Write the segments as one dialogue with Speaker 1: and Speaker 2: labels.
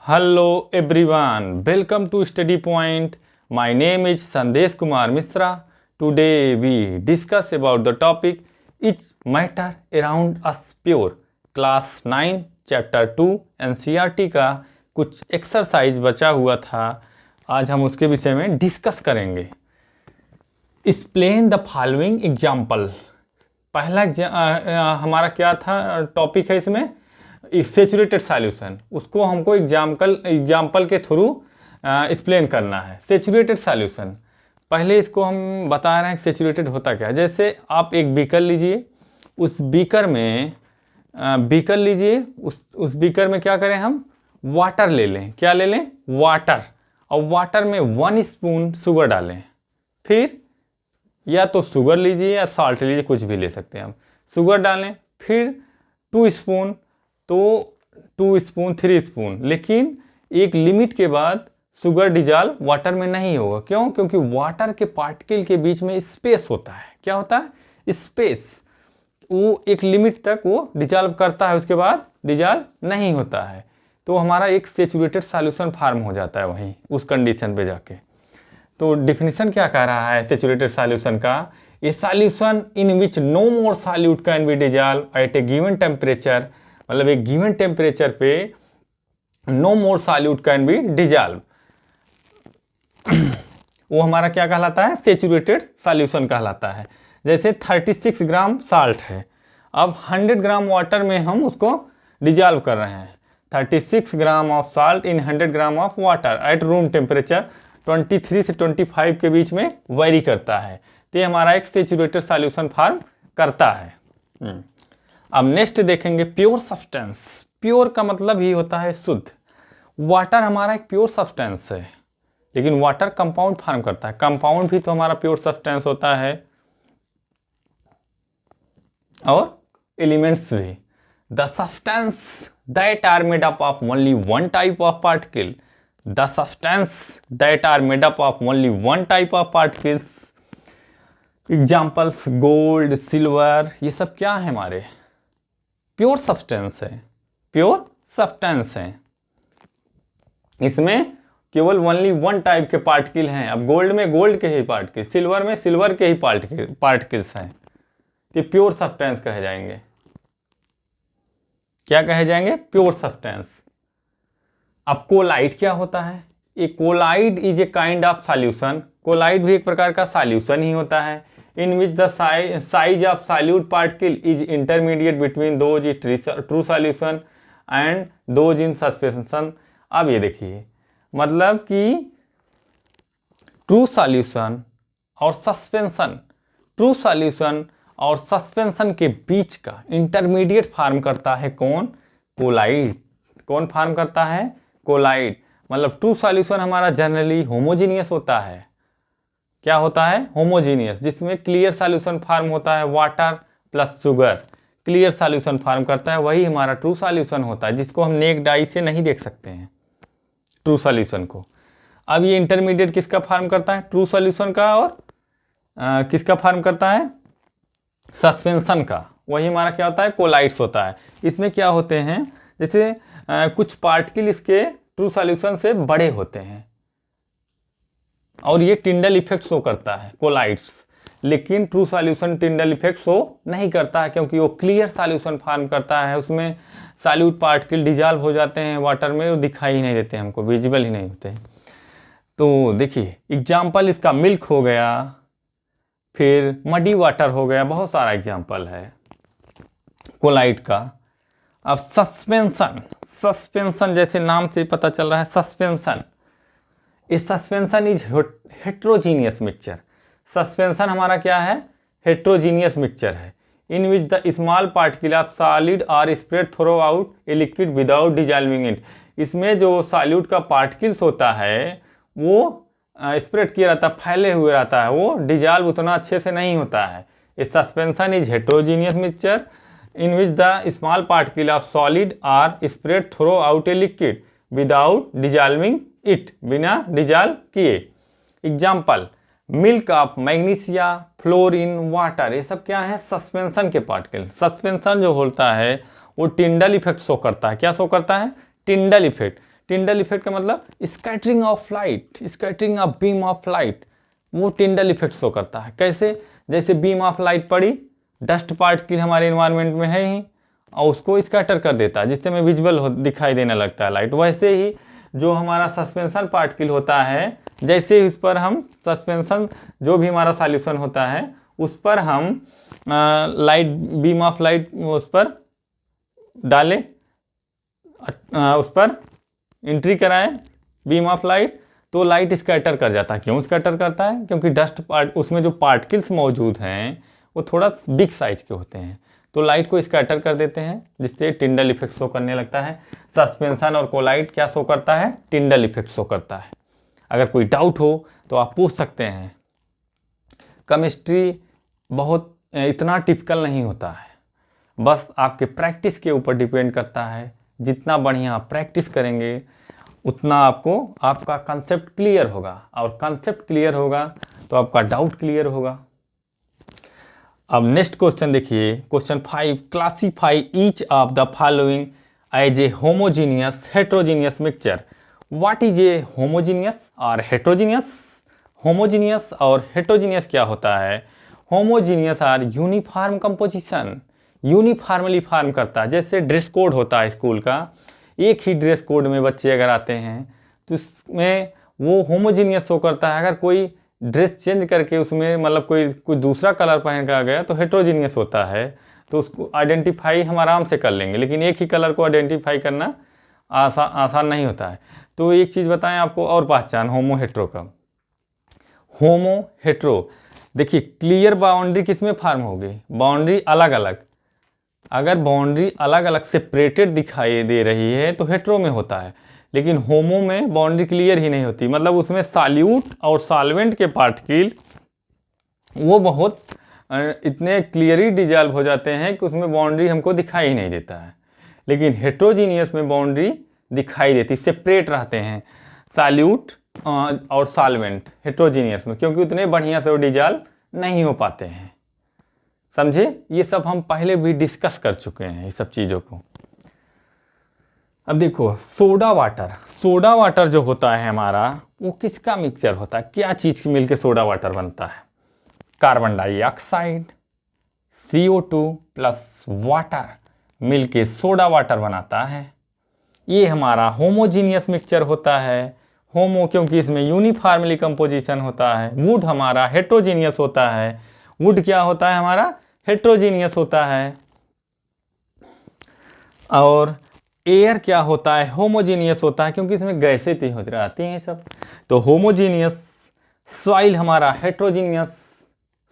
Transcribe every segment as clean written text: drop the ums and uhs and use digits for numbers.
Speaker 1: Hello everyone, welcome to Study Point. My name is Sandesh Kumar Misra. Today we discuss about the topic Is Matter Around Us Pure? Class 9 Chapter 2 NCERT का कुछ exercise बचा हुआ था, आज हम उसके विषय में डिस्कस करेंगे। Explain the following example. पहला हमारा क्या था टॉपिक है इसमें, सेचुरेटेड सॉल्यूशन। उसको हमको एग्जाम्पल के थ्रू एक्सप्लेन करना है। सेचुरेटेड सॉल्यूशन, पहले इसको हम बता रहे हैं सेचुरेटेड होता क्या है। जैसे आप एक बीकर लीजिए, उस बीकर में उस बीकर में क्या करें, हम वाटर ले लें। क्या ले लें? वाटर। और वाटर में 1 स्पून शुगर डालें। फिर या तो शुगर लीजिए या साल्ट लीजिए, कुछ भी ले सकते हैं हम। शुगर डालें, फिर 2 स्पून, तो 2 स्पून 3 स्पून, लेकिन एक लिमिट के बाद शुगर डिजॉल्व वाटर में नहीं होगा। क्यों? क्योंकि वाटर के पार्टिकल के बीच में स्पेस होता है। क्या होता है? स्पेस। वो एक लिमिट तक वो डिजॉल्व करता है, उसके बाद डिजॉल्व नहीं होता है। तो हमारा एक सेचुरेटेड सॉल्यूशन फार्म हो जाता है वहीं उस कंडीशन पे जाके। तो डिफिनीशन क्या कह रहा है सेचुरेटेड सॉल्यूशन का? A solution in which no more solute can be dissolve at a given temperature, मतलब एक गिवन टेम्परेचर पे no more solute can be dissolve, वो हमारा क्या कहलाता है? सेचुरेटेड सॉल्यूशन कहलाता है। जैसे 36 ग्राम साल्ट है, अब 100 ग्राम वाटर में हम उसको डिजॉल्व कर रहे हैं। 36 gram of salt in 100 gram of water at room temperature 23 से 25 के बीच में वेरी करता है। तो ये हमारा एक सेचुरेटेड सॉल्यूशन फॉर्म करता है। अब नेक्स्ट देखेंगे प्योर सब्सटेंस। प्योर का मतलब ही होता है शुद्ध। वाटर हमारा एक प्योर सब्सटेंस है, लेकिन वाटर कंपाउंड फॉर्म करता है। कंपाउंड भी तो हमारा प्योर सब्सटेंस होता है, और एलिमेंट्स भी। The substance that are made up of only one type of particle, the substance that are made up of only one type of particles. Examples gold, silver, ये सब क्या है? हमारे प्योर सब्सटेंस है, प्योर सब्सटेंस है। इसमें केवल only one type के पार्टिकल हैं। अब गोल्ड में गोल्ड के ही पार्टिकल, सिल्वर में सिल्वर के ही पार्टिकल्स हैं। ये प्योर सब्सटेंस कहे जाएंगे। क्या कहे जाएंगे? Pure substance. अब कोलाइड क्या होता है? A colloid is a kind of solution. Colloid भी एक प्रकार का सॉल्यूशन ही होता है। In which the size of solute particle is intermediate between those in true solution and those in suspension. अब ये देखिए, मतलब कि ट्रू सॉल्यूशन और सस्पेंशन, ट्रू सॉल्यूशन और सस्पेंशन के बीच का इंटरमीडिएट फॉर्म करता है कौन? कोलाइड। कौन फॉर्म करता है? कोलाइड। मतलब ट्रू सॉल्यूशन हमारा जनरली होमोजीनियस होता है। क्या होता है? होमोजीनियस, जिसमें क्लियर सॉल्यूशन फॉर्म होता है, water plus sugar clear solution form करता है, वही हमारा ट्रू सॉल्यूशन होता है, जिसको हम नेक्ड आई से नहीं देख सकते हैं ट्रू सॉल्यूशन को। अब ये इंटरमीडिएट किसका फॉर्म करता है? ट्रू सॉल्यूशन का। और किसका फॉर्म करता है? सस्पेंशन का। वही हमारा क्या होता है? कोलाइड्स होता है। इसमें क्या होते हैं, जैसे कुछ पार्टिकल इसके ट्रू सॉल्यूशन से बड़े होते हैं, और ये टिंडल इफेक्ट शो करता है कोलाइड्स। लेकिन true solution Tyndall effect show नहीं करता है, क्योंकि वो क्लियर सॉल्यूशन फॉर्म करता है। उसमें सॉल्यूट पार्टिकल डिजॉल्व हो जाते हैं वाटर में, वो दिखाई ही नहीं देते हमको, विजिबल ही नहीं होते। तो देखिए एग्जाम्पल इसका मिल्क हो गया, फिर मडी वाटर हो गया, बहुत सारा एग्जाम्पल है कोलाइड का। अब सस्पेंशन, सस्पेंशन जैसे नाम से पता चल रहा है सस्पेंशन। इस suspension is heterogeneous mixture. Suspension हमारा क्या है? हेट्रोजीनियस मिक्सचर है। In which the small particle of solid are spread throughout a liquid without dissolving it. इसमें जो सॉल्यूट का पार्टिकल्स होता है वो स्प्रेड किया रहता है, फैले हुए रहता है, वो डिजॉल्व उतना अच्छे से नहीं होता है। इस suspension is heterogeneous mixture in which the small particle of solid are spread throughout a liquid without dissolving it, बिना डिजॉल्व किए। Example milk of magnesia, fluorine, water, ये सब क्या है? सस्पेंशन के पार्टिकल। सस्पेंशन जो होता है वो टिंडल इफेक्ट शो करता है। क्या शो करता है? Tyndall effect. टिंडल इफेक्ट का मतलब scattering of light, scattering of beam of light, वो टिंडल इफेक्ट शो करता है। कैसे? जैसे बीम ऑफ लाइट पड़ी, डस्ट पार्टिकल हमारे इन्वायरमेंट में है ही और उसको स्कैटर कर देता है, जिससे हमें विजुअल दिखाई देने लगता है लाइट। वैसे ही जो हमारा सस्पेंशन पार्टिकल होता है, जैसे ही उस पर हम सस्पेंशन, जो भी हमारा सॉल्यूशन होता है उस पर हम लाइट, बीम ऑफ लाइट उस पर डालें, उस पर एंट्री कराएं बीम ऑफ लाइट, तो लाइट स्कैटर कर जाता है। क्यों स्कैटर करता है? क्योंकि डस्ट पार्ट, उसमें जो पार्टिकल्स मौजूद हैं वो थोड़ा बिग साइज के होते हैं, तो लाइट को स्कैटर कर देते हैं, जिससे टिंडल इफेक्ट शो करने लगता है। सस्पेंशन और कोलाइट क्या शो करता है? टिंडल इफेक्ट शो करता है। अगर कोई डाउट हो तो आप पूछ सकते हैं। केमिस्ट्री बहुत इतना टिपिकल नहीं होता है, बस आपके प्रैक्टिस के ऊपर डिपेंड करता है। जितना बढ़िया आप प्रैक्टिस करेंगे उतना आपको आपका कंसेप्ट क्लियर होगा, और कंसेप्ट क्लियर होगा तो आपका डाउट क्लियर होगा। अब नेक्स्ट क्वेश्चन देखिए, question 5, classify each of the following as a homogeneous heterogeneous mixture. What is a homogeneous और हेट्रोजीनियस? होमोजीनियस और हेट्रोजीनियस क्या होता है? Homogeneous are uniform composition, uniformly form करता है। जैसे ड्रेस कोड होता है स्कूल का, एक ही ड्रेस कोड में बच्चे अगर आते हैं तो उसमें वो होमोजीनियस शो करता है। अगर कोई ड्रेस चेंज करके उसमें मतलब कोई दूसरा कलर पहन कर आ गया तो हेट्रोजीनियस होता है, तो उसको आइडेंटिफाई हम आराम से कर लेंगे। लेकिन एक ही कलर को आइडेंटिफाई करना आसान नहीं होता है। तो एक चीज़ बताएं आपको और पहचान होमो हेट्रो का। होमो हेट्रो, देखिए क्लियर बाउंड्री किस में फॉर्म होगी? बाउंड्री अलग अलग, अगर बाउंड्री अलग अलग सेपरेटेड दिखाई दे रही है तो हेट्रो में होता है, लेकिन होमो में बाउंड्री क्लियर ही नहीं होती। मतलब उसमें सॉल्यूट और सॉल्वेंट के पार्टिकल वो बहुत इतने क्लियरली डिजॉल्व हो जाते हैं कि उसमें बाउंड्री हमको दिखाई ही नहीं देता है। लेकिन हेट्रोजीनियस में बाउंड्री दिखाई देती, सेपरेट रहते हैं सॉल्यूट और सॉल्वेंट हेट्रोजीनियस में, क्योंकि उतने बढ़िया से वो डिजॉल्व नहीं हो पाते हैं। समझे? ये सब हम पहले भी डिस्कस कर चुके हैं ये सब चीज़ों को। अब देखो सोडा वाटर, सोडा वाटर जो होता है हमारा, वो किसका मिक्सचर होता है? क्या चीज़ मिलके सोडा वाटर बनता है? Carbon dioxide, CO2 plus water मिलके सोडा वाटर बनाता है। ये हमारा होमोजीनियस मिक्सचर होता है। होमो क्योंकि इसमें यूनिफॉर्मली कंपोजिशन होता है। वुड हमारा हेट्रोजीनियस होता है। वुड क्या होता है हमारा? हेट्रोजीनियस होता है। और एयर क्या होता है? होमोजीनियस होता है, क्योंकि इसमें गैसें होती रहती हैं सब। तो होमोजीनियस। सॉइल हमारा हेट्रोजीनियस,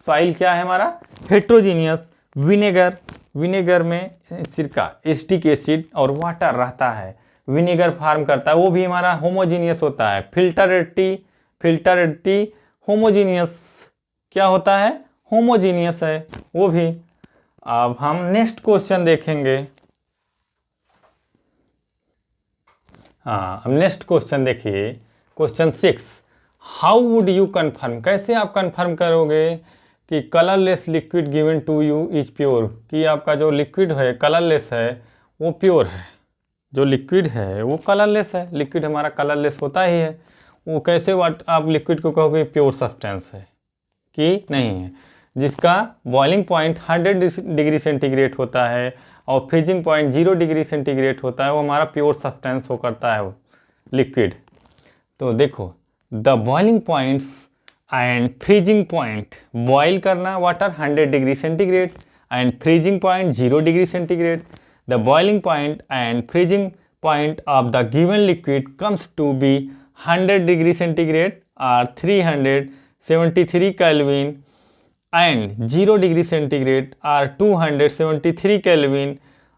Speaker 1: सॉइल क्या है हमारा? हेट्रोजीनियस। विनेगर, विनेगर में सिरका, एसिटिक एसिड और वाटर रहता है, विनेगर फार्म करता है, वो भी हमारा होमोजीनियस होता है। Filter T, filter T homogeneous क्या होता है? होमोजीनियस है वो भी। अब हम नेक्स्ट क्वेश्चन देखेंगे। हाँ, अब नेक्स्ट क्वेश्चन देखिए, question 6, how would you confirm, कैसे आप कन्फर्म करोगे कि colourless liquid given to you is pure, कि आपका जो लिक्विड है कलरलेस है वो प्योर है। जो लिक्विड है वो कलरलेस है, लिक्विड हमारा कलरलेस होता ही है। वो कैसे आप लिक्विड को कहोगे प्योर सब्सटेंस है कि नहीं है? जिसका बॉइलिंग पॉइंट 100 डिग्री सेंटीग्रेड होता है और फ्रीजिंग पॉइंट 0 डिग्री सेंटीग्रेड होता है, वो हमारा प्योर सब्सटेंस हो करता है वो लिक्विड। तो देखो the boiling points and freezing point, boil करना water 100 degree centigrade and freezing point 0 degree centigrade. The boiling point and freezing point of the given liquid comes to be 100 degree centigrade और 373 kelvin and 0 degree centigrade are 273 Kelvin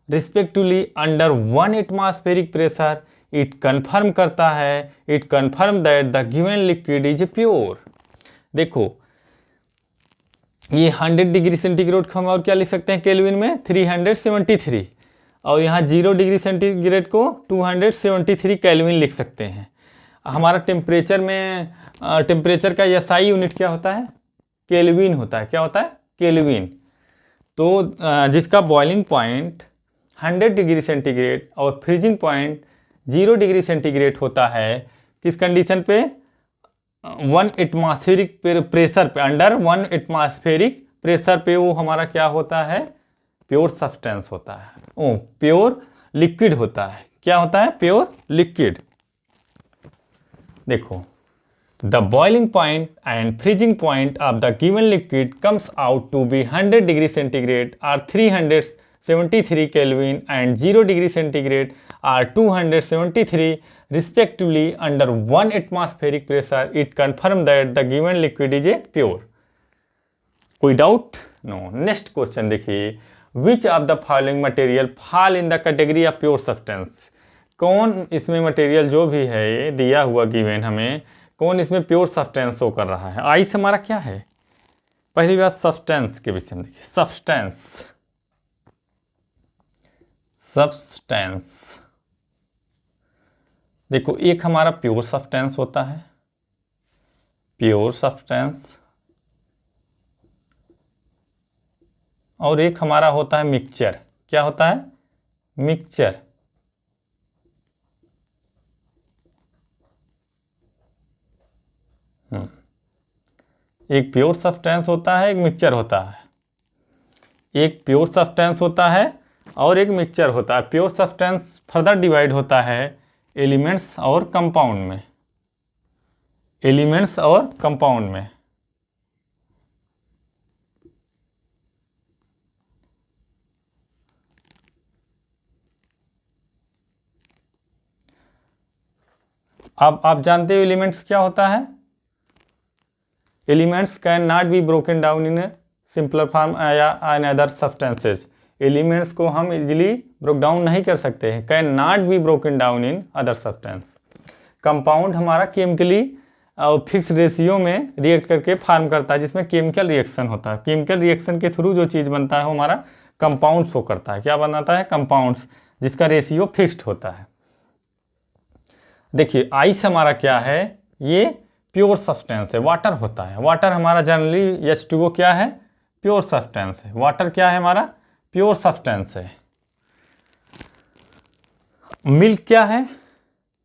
Speaker 1: respectively under 1 atmospheric pressure। it confirm करता है, it confirm that the given liquid is pure। देखो ये 100 degree centigrade को हम और क्या लिख सकते हैं केल्विन में? 373, और यहाँ 0 डिग्री सेंटीग्रेड को 273 केल्विन लिख सकते हैं। हमारा टेम्परेचर में टेम्परेचर का SI यूनिट क्या होता है? केल्विन होता है। क्या होता है? केल्विन। तो जिसका बॉइलिंग पॉइंट 100 डिग्री सेंटीग्रेड और फ्रीजिंग पॉइंट 0 डिग्री सेंटीग्रेड होता है किस कंडीशन पे, 1 एटमॉस्फेरिक प्रेशर पे, अंडर 1 एटमॉस्फेरिक प्रेशर पे वो हमारा क्या होता है, प्योर सब्सटेंस होता है, ओ प्योर लिक्विड होता है। क्या होता है, प्योर लिक्विड। देखो, the boiling point and freezing point of the given liquid comes out to be 100 degree centigrade or 373 Kelvin and 0 degree centigrade are 273 respectively under 1 atmospheric pressure. It confirms that the given liquid is a pure. कोई doubt? No. Next question देखिए, विच of the following material fall in the category of pure substance. कौन इसमें material जो भी है ये दिया हुआ गिवन हमें, कौन इसमें प्योर सब्सटेंस शो कर रहा है। आइस हमारा क्या है, पहली बात सब्सटेंस के विषय में देखिए, सब्सटेंस देखो, एक हमारा प्योर सब्सटेंस होता है, प्योर सब्सटेंस, और एक हमारा होता है मिक्सचर। क्या होता है, मिक्सचर। एक प्योर सब्सटेंस होता है, एक मिक्सचर होता है। एक प्योर सब्सटेंस होता है और एक मिक्सचर होता है। प्योर सब्सटेंस फर्दर डिवाइड होता है एलिमेंट्स और कंपाउंड में, एलिमेंट्स और कंपाउंड में। अब आप जानते हो एलिमेंट्स क्या होता है, elements can not be broken down in simpler form या इन अदर सब्सटेंसेज। एलिमेंट्स को हम इजीली ब्रोक डाउन नहीं कर सकते हैं, can not be broken down in other substance. Compound हमारा केमिकली और फिक्स रेशियो में रिएक्ट करके फॉर्म करता है, जिसमें केमिकल रिएक्शन होता है। केमिकल रिएक्शन के थ्रू जो चीज़ बनता है वो हमारा कंपाउंड शो करता है। क्या बनाता है, कंपाउंड्स, जिसका रेशियो फिक्स्ड होता है। देखिए आइस हमारा क्या है, ये प्योर सब्सटेंस है, वाटर होता है। वाटर हमारा जनरली H2O क्या है, प्योर सब्सटेंस है। वाटर क्या है हमारा, प्योर सब्सटेंस है। मिल्क क्या है,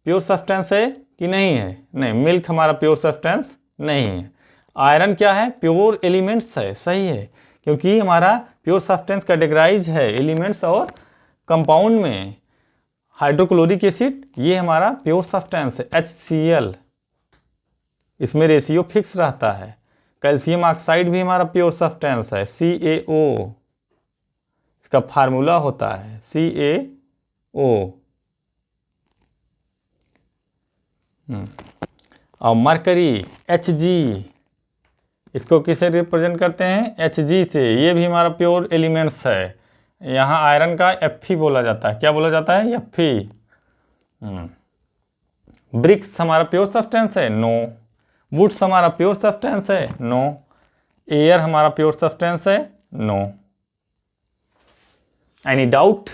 Speaker 1: प्योर सब्सटेंस है कि नहीं है, नहीं, मिल्क हमारा प्योर सब्सटेंस नहीं है। आयरन क्या है, प्योर एलिमेंट्स है, सही है, क्योंकि हमारा प्योर सब्सटेंस कैटेगराइज है एलिमेंट्स और कंपाउंड में। हाइड्रोक्लोरिक एसिड ये हमारा प्योर सब्सटेंस है, HCl, इसमें रेशियो फिक्स रहता है। कैल्शियम ऑक्साइड भी हमारा प्योर सब्सटेंस है, CaO, इसका फार्मूला होता है CaO। और मरकरी Hg, इसको किसे रिप्रेजेंट करते हैं, Hg से, ये भी हमारा प्योर एलिमेंट्स है। यहाँ आयरन का Fe बोला जाता है, क्या बोला जाता है, Fe। ब्रिक्स हमारा प्योर सब्सटेंस है, नो। वुड्स हमारा प्योर सब्सटेंस है, नो। एयर हमारा प्योर सब्सटेंस है, no. Any doubt?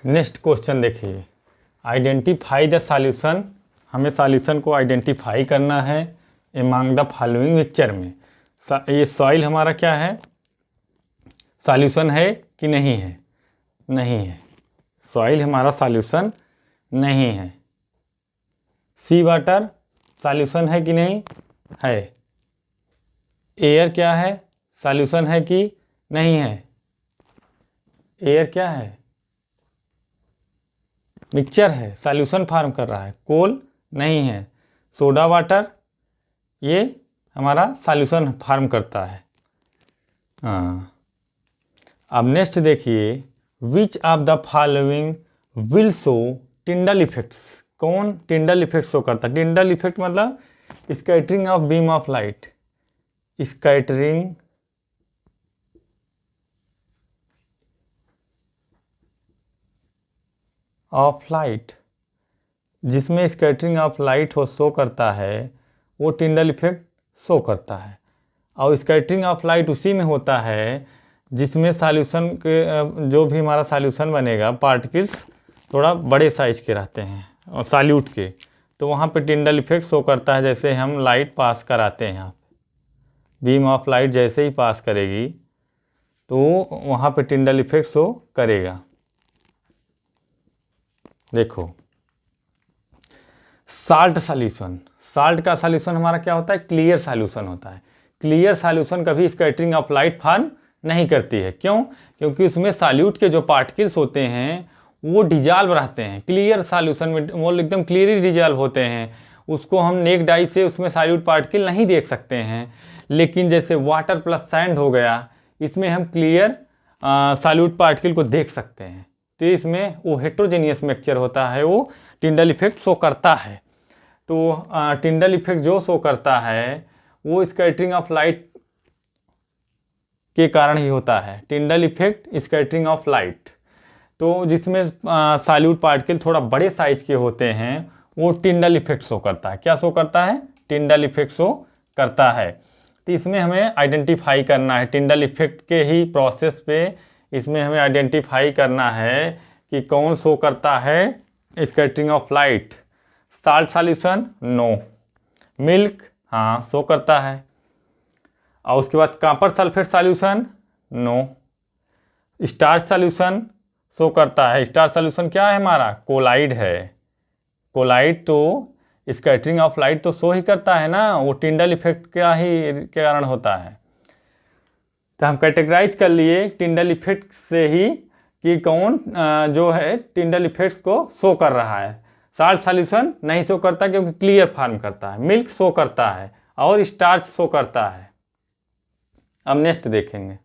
Speaker 1: Next question देखिए, आइडेंटिफाई द सॉल्यूशन। हमें सॉल्यूशन को आइडेंटिफाई करना है एमंग द फॉलोइंग मिक्सचर में। ये सॉइल हमारा क्या है, सॉल्यूशन है कि नहीं है, नहीं है, सॉइल हमारा सॉल्यूशन नहीं है। सी वाटर सॉल्यूशन है कि नहीं है। एयर क्या है, सॉल्यूशन है कि नहीं है, एयर क्या है, मिक्सचर है, सॉल्यूशन फॉर्म कर रहा है। कोल नहीं है। सोडा वाटर ये हमारा सॉल्यूशन फॉर्म करता है। अब नेक्स्ट देखिए, विच of the following will show टिंडल effects. कौन टिंडल इफेक्ट शो करता है, टिंडल इफेक्ट मतलब scattering of beam of light, scattering of light, जिसमें स्कैटरिंग ऑफ लाइट हो शो करता है वो टिंडल इफेक्ट शो करता है। और स्कैटरिंग ऑफ लाइट उसी में होता है जिसमें सॉल्यूशन के जो भी हमारा सॉल्यूशन बनेगा, पार्टिकल्स थोड़ा बड़े साइज के रहते हैं और सॉल्यूट के, तो वहाँ पे टिंडल इफेक्ट शो करता है। जैसे हम लाइट पास कराते हैं, यहाँ पे बीम ऑफ लाइट जैसे ही पास करेगी तो वहाँ पे टिंडल इफेक्ट शो करेगा। देखो साल्ट सॉल्यूशन, साल्ट का सॉल्यूशन हमारा क्या होता है, क्लियर सॉल्यूशन होता है। क्लियर सॉल्यूशन कभी स्कैटरिंग ऑफ लाइट फॉर्म नहीं करती है। क्यों? क्योंकि उसमें सॉल्यूट के जो पार्टिकल्स होते हैं वो डिजॉल्व रहते हैं। क्लियर सॉल्यूशन में वो एकदम क्लियरली डिजॉल्व होते हैं, उसको हम नेक डाई से उसमें सॉल्यूट पार्टिकल नहीं देख सकते हैं। लेकिन जैसे वाटर प्लस सैंड हो गया, इसमें हम क्लियर सॉल्यूट पार्टिकल को देख सकते हैं। तो इसमें वो हेट्रोजेनियस मिक्सचर होता है, वो टिंडल इफेक्ट शो करता है। तो टिंडल इफेक्ट जो शो करता है वो स्कैटरिंग ऑफ लाइट के कारण ही होता है। Tyndall effect scattering of light, तो जिसमें सॉल्यूट पार्टिकल थोड़ा बड़े साइज के होते हैं वो टिंडल इफेक्ट शो करता है। क्या शो करता है? टिंडल इफेक्ट शो करता है। तो इसमें हमें आइडेंटिफाई करना है, टिंडल इफेक्ट के ही प्रोसेस पे इसमें हमें आइडेंटिफाई करना है कि कौन शो करता है scattering of light. Salt solution no, milk हाँ शो करता है। और उसके बाद copper sulphate solution no, starch solution show करता है। स्टार्च सॉल्यूशन क्या है हमारा? कोलाइड है। कोलाइड तो स्कैटरिंग ऑफ लाइट तो शो ही करता है ना, वो टिंडल इफेक्ट का ही के कारण होता है। तो हम कैटेगराइज कर लिए टिंडल इफेक्ट से ही कि कौन जो है टिंडल इफेक्ट्स को शो कर रहा है। साल्ट सॉल्यूशन नहीं शो करता क्योंकि क्लियर फॉर्म करता है। मिल्क शो करता है और स्टार्च शो करता है। अब नेक्स्ट देखेंगे।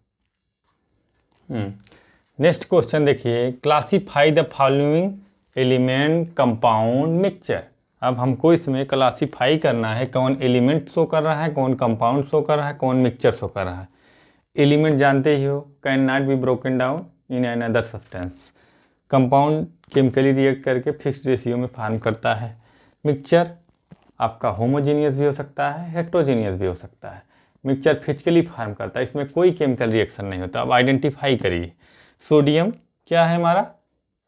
Speaker 1: नेक्स्ट क्वेश्चन देखिए, classify the following element compound mixture. अब हमको इसमें क्लासीफाई करना है कौन एलिमेंट शो कर रहा है, कौन कंपाउंड शो कर रहा है, कौन मिक्सचर शो कर रहा है। एलिमेंट जानते ही हो, can not be broken down in an other substance. Compound chemically react करके फिक्स्ड रेशियो में फॉर्म करता है। मिक्सचर आपका होमोजीनियस भी हो सकता है, हेट्रोजीनियस भी हो सकता है। मिक्सचर फिजिकली फॉर्म करता है, इसमें कोई केमिकल रिएक्शन नहीं होता। अब आइडेंटिफाई करिए। सोडियम क्या है हमारा?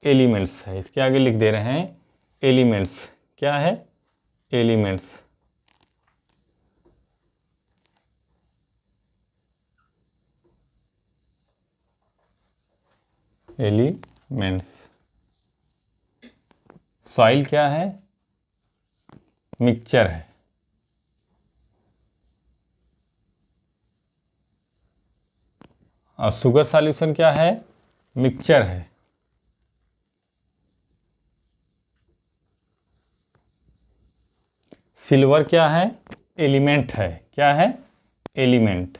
Speaker 1: एलिमेंट्स है। इसके आगे लिख दे रहे हैं एलिमेंट्स। क्या है? एलिमेंट्स। एलिमेंट्स। सॉइल क्या है? मिक्सचर है। और शुगर सॉल्यूशन क्या है? मिक्सचर है। सिल्वर क्या है? एलिमेंट है। क्या है? एलिमेंट।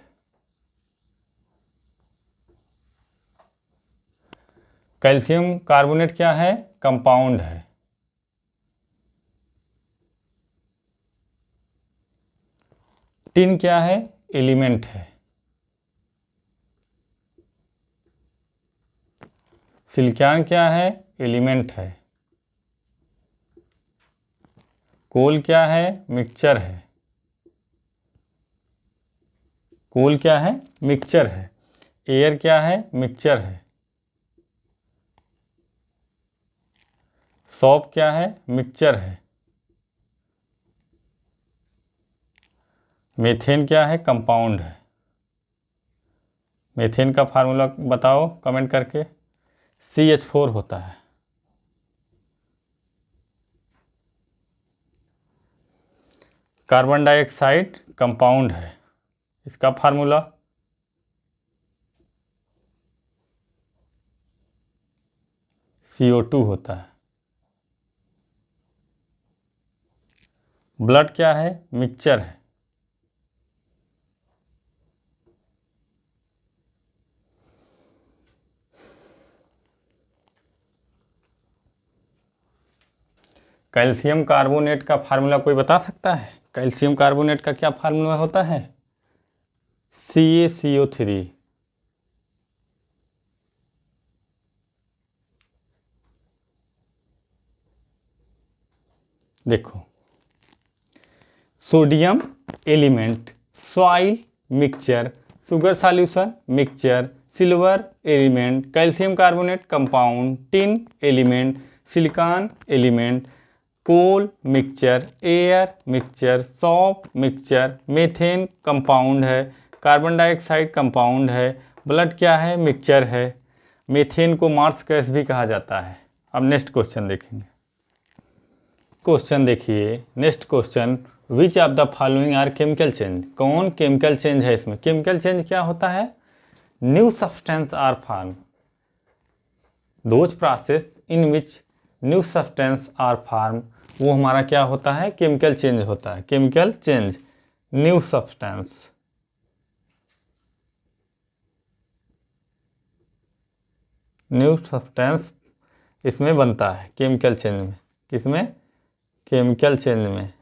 Speaker 1: कैल्शियम कार्बोनेट क्या है? कंपाउंड है। टिन क्या है? एलिमेंट है। सिलिकॉन क्या है? एलिमेंट है। कोल क्या है? मिक्सचर है। कोल क्या है? मिक्सचर है। एयर क्या है? मिक्सचर है। सॉप क्या है? मिक्सचर है। मीथेन क्या है? कंपाउंड है। मीथेन का फार्मूला बताओ कमेंट करके। CH4 होता है। कार्बन डाइऑक्साइड कंपाउंड है, इसका फार्मूला CO2 होता है। ब्लड क्या है? मिक्सचर है। कैल्शियम कार्बोनेट का फार्मूला कोई बता सकता है? कैल्शियम कार्बोनेट का क्या फार्मूला होता है? CaCO3। देखो, sodium element, soil mixture, sugar solution mixture, silver element, calcium carbonate compound, tin element, silicon element, coal mixture, air mixture, soap mixture, methane compound है, कार्बन डाइऑक्साइड कंपाउंड है blood क्या है? Mixture है। Methane को marsh gas भी कहा जाता है। अब नेक्स्ट क्वेश्चन देखेंगे। क्वेश्चन देखिए, next question, which of the following are chemical change? कौन केमिकल चेंज है इसमें? केमिकल चेंज क्या होता है? New substance are form, those process in which new substance are form, वो हमारा क्या होता है? केमिकल चेंज होता है। Chemical change, new substance. New substance इसमें बनता है केमिकल चेंज में। किसमें? केमिकल चेंज में।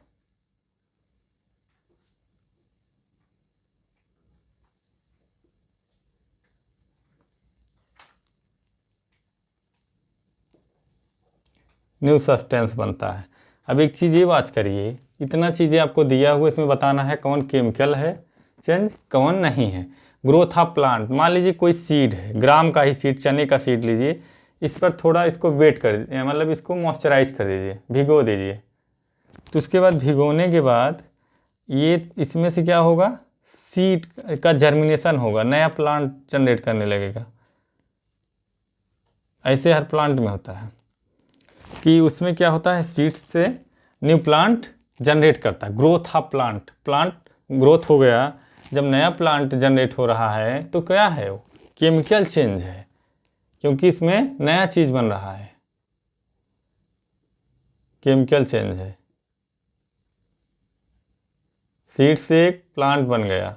Speaker 1: न्यू सब्सटेंस बनता है। अब एक चीज़ ये बात करिए, इतना चीज़ें आपको दिया हुआ, इसमें बताना है कौन केमिकल है चेंज, कौन नहीं है। ग्रोथ ऑफ प्लांट, मान लीजिए कोई सीड है, ग्राम का ही सीड, चने का सीड लीजिए, इस पर थोड़ा इसको वेट कर दीजिए, मतलब इसको मॉइस्चराइज कर दीजिए, भिगो दीजिए। तो उसके बाद भिगोने के बाद ये इसमें से क्या होगा? सीड का जर्मिनेशन होगा, नया प्लांट जनरेट करने लगेगा। ऐसे हर प्लांट में होता है कि उसमें क्या होता है? सीड से न्यू प्लांट जनरेट करता है। Growth of plant, plant growth हो गया, जब नया प्लांट जनरेट हो रहा है तो क्या है? वो केमिकल चेंज है, क्योंकि इसमें नया चीज़ बन रहा है। केमिकल चेंज है, सीड से एक प्लांट बन गया,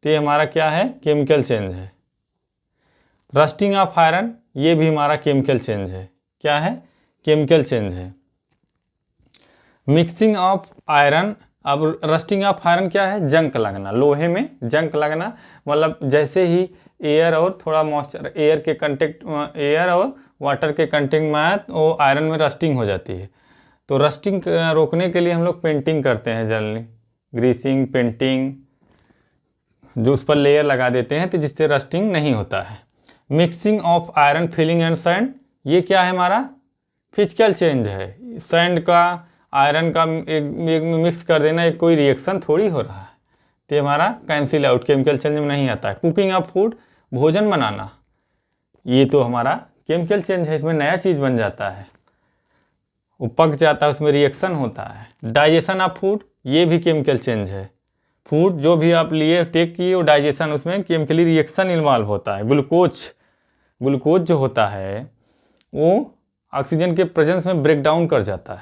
Speaker 1: तो ये हमारा क्या है? केमिकल चेंज है। रस्टिंग ऑफ आयरन, ये भी हमारा केमिकल चेंज है। क्या है? केमिकल चेंज है। मिक्सिंग ऑफ आयरन, अब रस्टिंग ऑफ आयरन क्या है? जंक लगना, लोहे में जंक लगना, मतलब जैसे ही एयर और थोड़ा मॉइस्चर, एयर के कंटेक्ट, एयर और वाटर के कंटेक्ट में आया तो वो आयरन में रस्टिंग हो जाती है। तो रस्टिंग रोकने के लिए हम लोग पेंटिंग करते हैं जनरली, ग्रीसिंग, पेंटिंग, जो उस पर लेयर लगा देते हैं तो जिससे रस्टिंग नहीं होता है। Mixing of iron, filing and sand, ये क्या है? हमारा फिजिकल चेंज है। सैंड का आयरन का एक मिक्स कर देना, एक कोई रिएक्शन थोड़ी हो रहा है, तो हमारा कैंसिल आउट, केमिकल चेंज में नहीं आता है। कुकिंग ऑफ फूड, भोजन बनाना, ये तो हमारा केमिकल चेंज है, इसमें नया चीज़ बन जाता है, वो पक जाता है, उसमें रिएक्शन होता है। डाइजेशन ऑफ फूड, ये भी केमिकल चेंज है। फूड जो भी आप लिए टेक किए, वो डाइजेशन, उसमें केमिकली रिएक्शन इन्वॉल्व होता है। ग्लूकोज जो होता है वो ऑक्सीजन के प्रेजेंस में ब्रेक डाउन कर जाता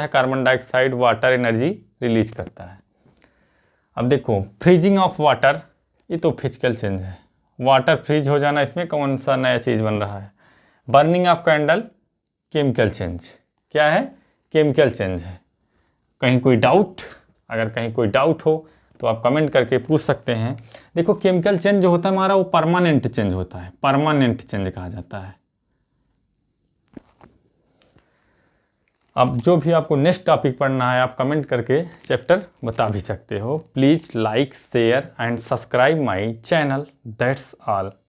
Speaker 1: है, carbon dioxide, water energy release करता है। अब देखो, फ्रीजिंग ऑफ वाटर, ये तो फिजिकल चेंज है। वाटर फ्रीज हो जाना, इसमें कौन सा नया चीज़ बन रहा है? Burning of candle, chemical change. क्या है? केमिकल चेंज है। कहीं कोई डाउट, अगर कहीं कोई डाउट हो तो आप कमेंट करके पूछ सकते हैं। देखो, केमिकल चेंज जो होता है हमारा, वो परमानेंट चेंज होता है, परमानेंट चेंज कहा जाता है। अब जो भी आपको नेक्स्ट टॉपिक पढ़ना है, आप कमेंट करके चैप्टर बता भी सकते हो। Please like, share and subscribe my channel. That's all.